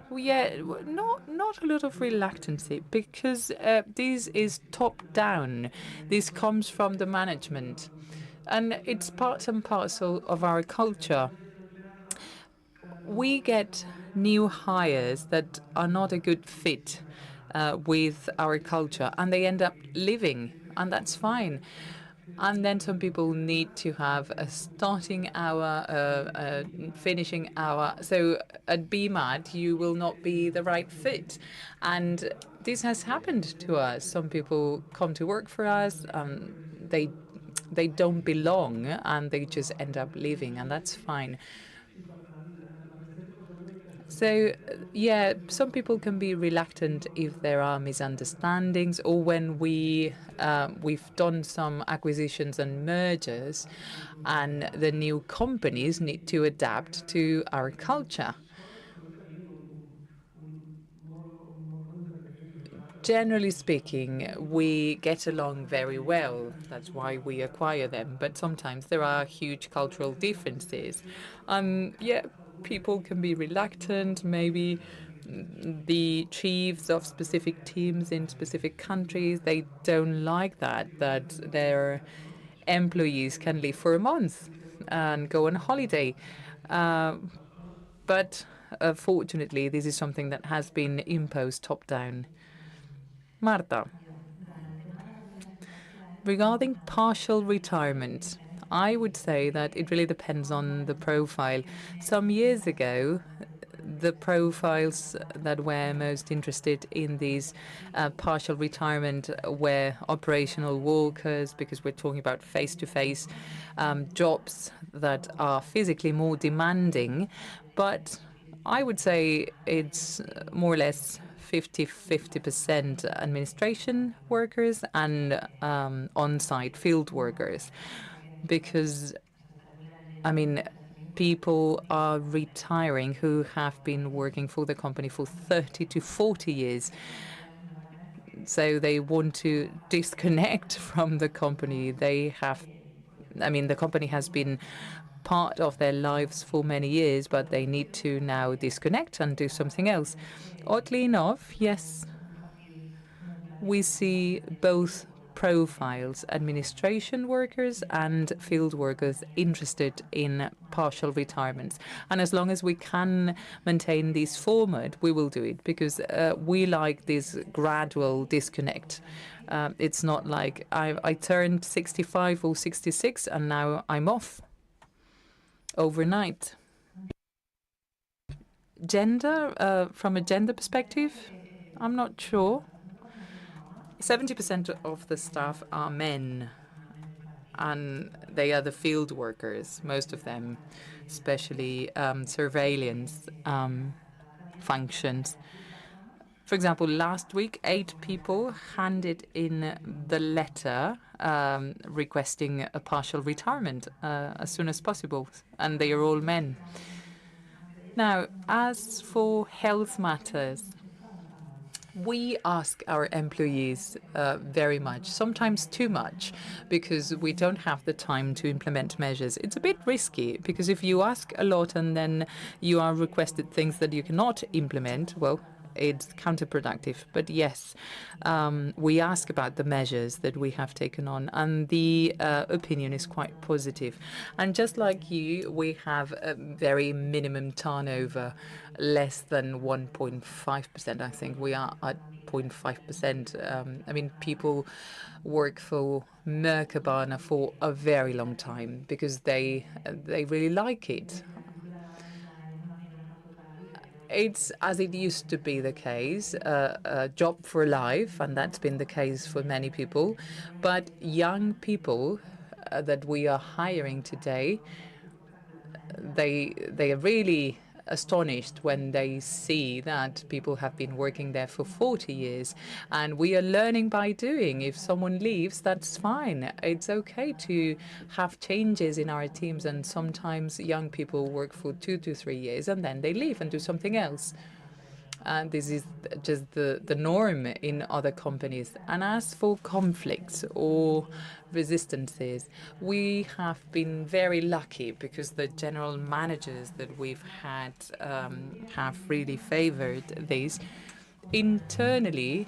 Well, yeah, not a lot of reluctancy because this is top down. This comes from the management, and it's part and parcel of our culture. We get new hires that are not a good fit with our culture, and they end up leaving, and that's fine. And then some people need to have a starting hour, a finishing hour. So at BMAT, you will not be the right fit. And this has happened to us. Some people come to work for us, they don't belong, and they just end up leaving, and that's fine. So, yeah, some people can be reluctant if there are misunderstandings or when we've done some acquisitions and mergers and the new companies need to adapt to our culture. Generally speaking, we get along very well. That's why we acquire them. But sometimes there are huge cultural differences. Yeah, people can be reluctant. Maybe the chiefs of specific teams in specific countries, they don't like that their employees can leave for a month and go on holiday. But fortunately, this is something that has been imposed top down. Marta, regarding partial retirement, I would say that it really depends on the profile. Some years ago, the profiles that were most interested in these partial retirement were operational workers, because we're talking about face-to-face jobs that are physically more demanding. But I would say it's more or less 50% administration workers and on-site field workers, because, I mean, people are retiring who have been working for the company for 30 to 40 years. So they want to disconnect from the company. The company has been part of their lives for many years, but they need to now disconnect and do something else. Oddly enough, yes, we see both profiles, administration workers and field workers interested in partial retirements. And as long as we can maintain this format, we will do it, because we like this gradual disconnect. It's not like I turned 65 or 66 and now I'm off overnight. Gender, from a gender perspective, I'm not sure. 70% of the staff are men, and they are the field workers, most of them, especially surveillance functions. For example, last week, 8 people handed in the letter requesting a partial retirement as soon as possible, and they are all men. Now, as for health matters, we ask our employees very much, sometimes too much, because we don't have the time to implement measures. It's a bit risky, because if you ask a lot and then you are requested things that you cannot implement, well, it's counterproductive. But yes, we ask about the measures that we have taken on, and the opinion is quite positive. And just like you, we have a very minimum turnover, less than 1.5%. I think we are at 0.5%. People work for Mercadona for a very long time because they really like it. It's as it used to be the case, a job for life, and that's been the case for many people. But young people that we are hiring today, they are really astonished when they see that people have been working there for 40 years. And we are learning by doing. If someone leaves, that's fine. It's okay to have changes in our teams. And sometimes young people work for 2 to 3 years and then they leave and do something else. And this is just the norm in other companies. And as for conflicts or resistances, we have been very lucky because the general managers that we've had have really favored this. Internally,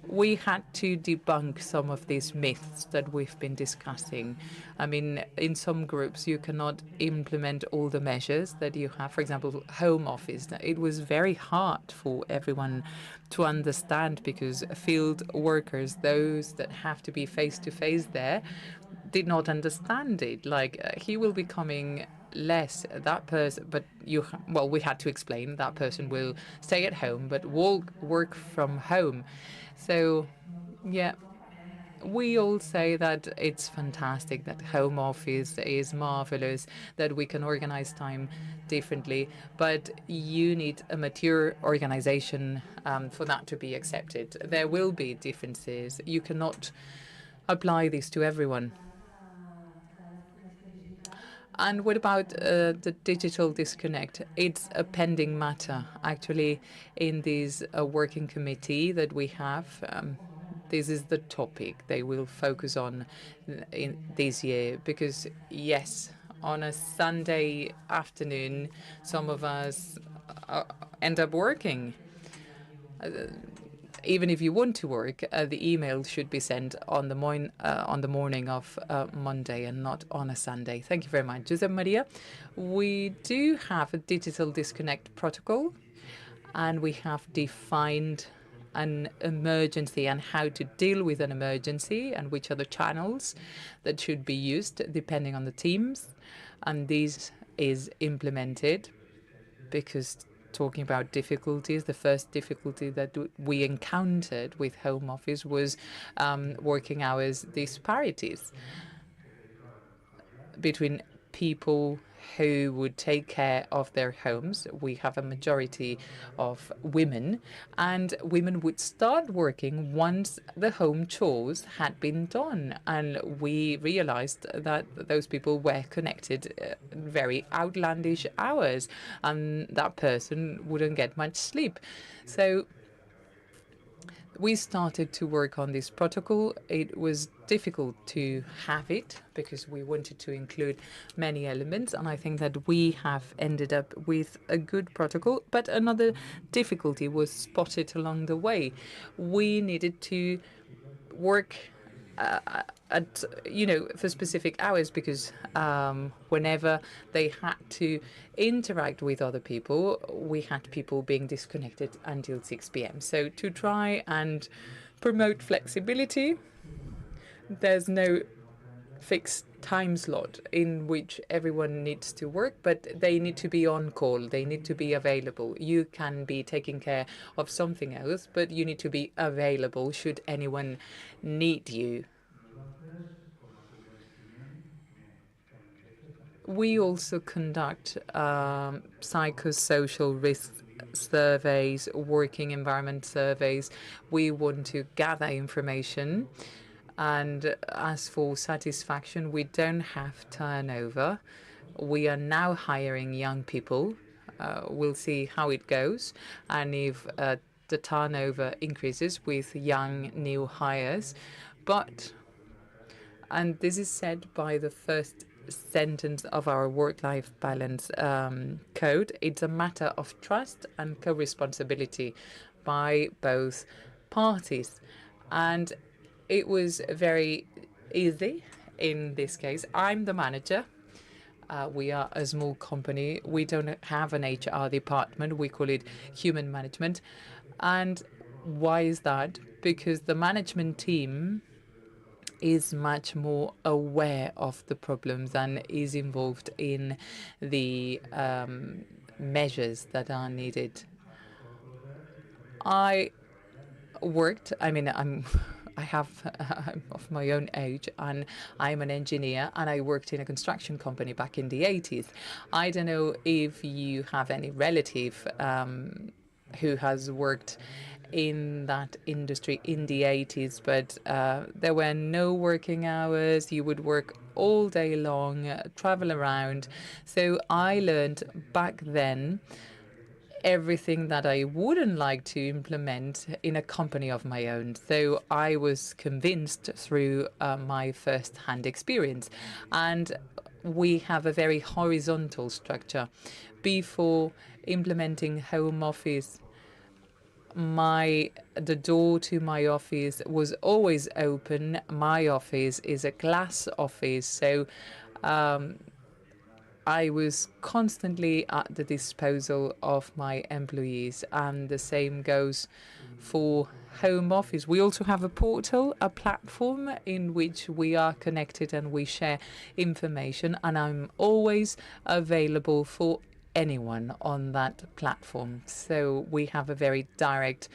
we had to debunk some of these myths that we've been discussing. I mean, in some groups, you cannot implement all the measures that you have. For example, home office. It was very hard for everyone to understand because field workers, those that have to be face-to-face there, did not understand it. Like, he will be coming less, that person, but well, we had to explain that person will stay at home but will work from home. So, yeah, we all say that it's fantastic, that home office is marvelous, that we can organize time differently, but you need a mature organization for that to be accepted. There will be differences. You cannot apply this to everyone. And what about the digital disconnect? It's a pending matter, actually, in this working committee that we have. This is the topic they will focus on in this year because, yes, on a Sunday afternoon, some of us end up working. Even if you want to work, the email should be sent on the morning of Monday and not on a Sunday. Thank you very much, Josep Maria. We do have a digital disconnect protocol, and we have defined an emergency and how to deal with an emergency and which are the channels that should be used depending on the teams. And this is implemented because talking about difficulties, the first difficulty that we encountered with home office was working hours disparities between people who would take care of their homes. We have a majority of women, and women would start working once the home chores had been done. And we realized that those people were connected very outlandish hours, and that person wouldn't get much sleep. So we started to work on this protocol. It was difficult to have it because we wanted to include many elements, and I think that we have ended up with a good protocol. But another difficulty was spotted along the way. We needed to work at for specific hours because whenever they had to interact with other people, we had people being disconnected until 6 p.m. So to try and promote flexibility, there's no fixed time slot in which everyone needs to work, but they need to be on call. They need to be available. You can be taking care of something else, but you need to be available should anyone need you. We also conduct psychosocial risk surveys, working environment surveys. We want to gather information. And as for satisfaction, we don't have turnover. We are now hiring young people. We'll see how it goes. And if the turnover increases with young new hires. But, and this is said by the first sentence of our work-life balance code, it's a matter of trust and co-responsibility by both parties. And it was very easy in this case. I'm the manager. We are a small company. We don't have an HR department. We call it human management. And why is that? Because the management team is much more aware of the problems and is involved in the measures that are needed. I'm of my own age, and I'm an engineer, and I worked in a construction company back in the 80s. I don't know if you have any relative who has worked in that industry in the 80s, but there were no working hours. You would work all day long, travel around. So I learned back then everything that I wouldn't like to implement in a company of my own. So I was convinced through my first-hand experience. And we have a very horizontal structure. Before implementing home office, the door to my office was always open. My office is a glass office, so I was constantly at the disposal of my employees, and the same goes for home office. We also have a portal, a platform in which we are connected and we share information, and I'm always available for anyone on that platform. So we have a very direct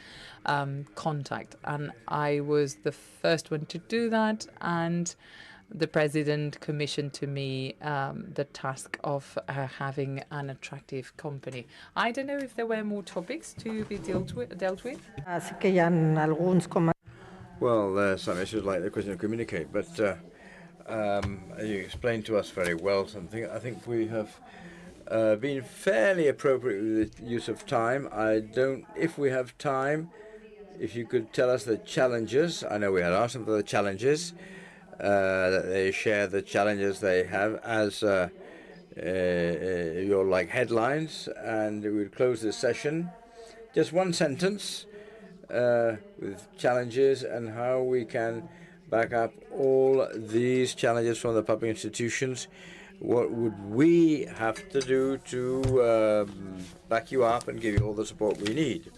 contact, and I was the first one to do that, and the president commissioned to me the task of having an attractive company. I don't know if there were more topics to be dealt with. Así que ya en algunos Well, there's some issues like the question of communicate, but you explained to us very well something. I think we have been fairly appropriate with the use of time. If we have time, if you could tell us the challenges. I know we had asked them for the challenges, that they share the challenges they have as your headlines, and we would close this session. Just one sentence with challenges and how we can back up all these challenges from the public institutions. What would we have to do to back you up and give you all the support we need?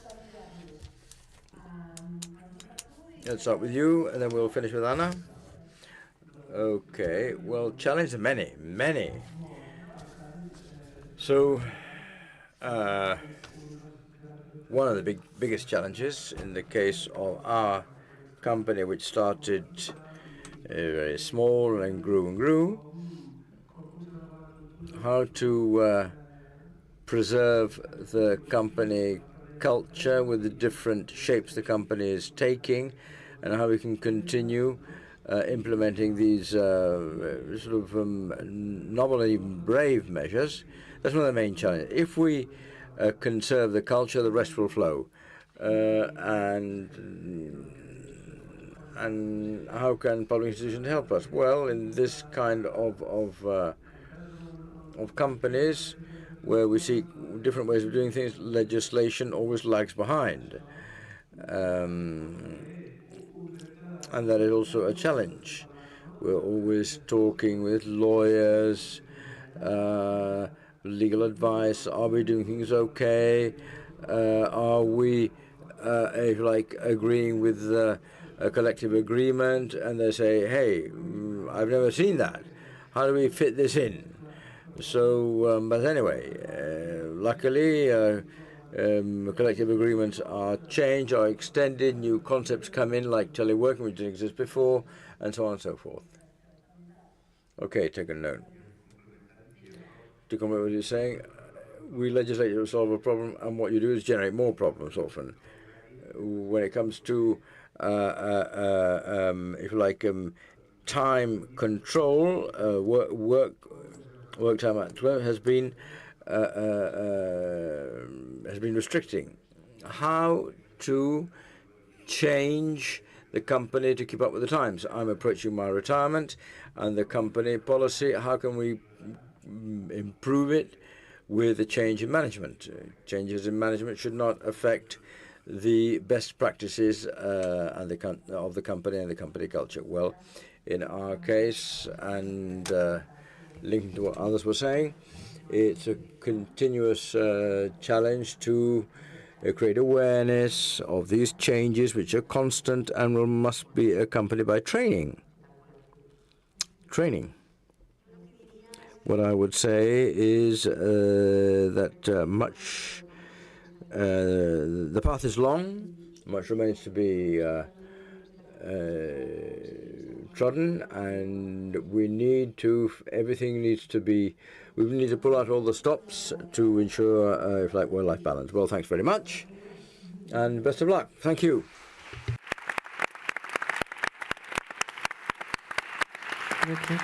Let's start with you, and then we'll finish with Anna. Okay, well, challenges are many, many. So, one of the biggest challenges in the case of our company, which started very small and grew, how to preserve the company culture with the different shapes the company is taking, and how we can continue implementing these novel and even brave measures. That's one of the main challenges. If we conserve the culture, the rest will flow. And how can public institutions help us? Well, in this kind of companies where we see different ways of doing things, legislation always lags behind. And that is also a challenge. We're always talking with lawyers, legal advice. Are we doing things okay? Are we agreeing with a collective agreement? And they say, hey, I've never seen that. How do we fit this in? So, but anyway, luckily, collective agreements are changed, are extended, new concepts come in like teleworking, which didn't exist before, and so on and so forth. Okay, take a note. To comment what you're saying, we legislate to solve a problem, and what you do is generate more problems often. When it comes to, time control, work time at work has been restricting. How to change the company to keep up with the times? I'm approaching my retirement, and the company policy, how can we improve it with a change in management? Changes in management should not affect the best practices of the company and the company culture. Well, in our case, and linking to what others were saying, it's a continuous challenge to create awareness of these changes, which are constant and must be accompanied by training. What I would say is that the path is long, much remains to be trodden, and we need to pull out all the stops to ensure work-life balance. Well, thanks very much, and best of luck. Thank you. Okay.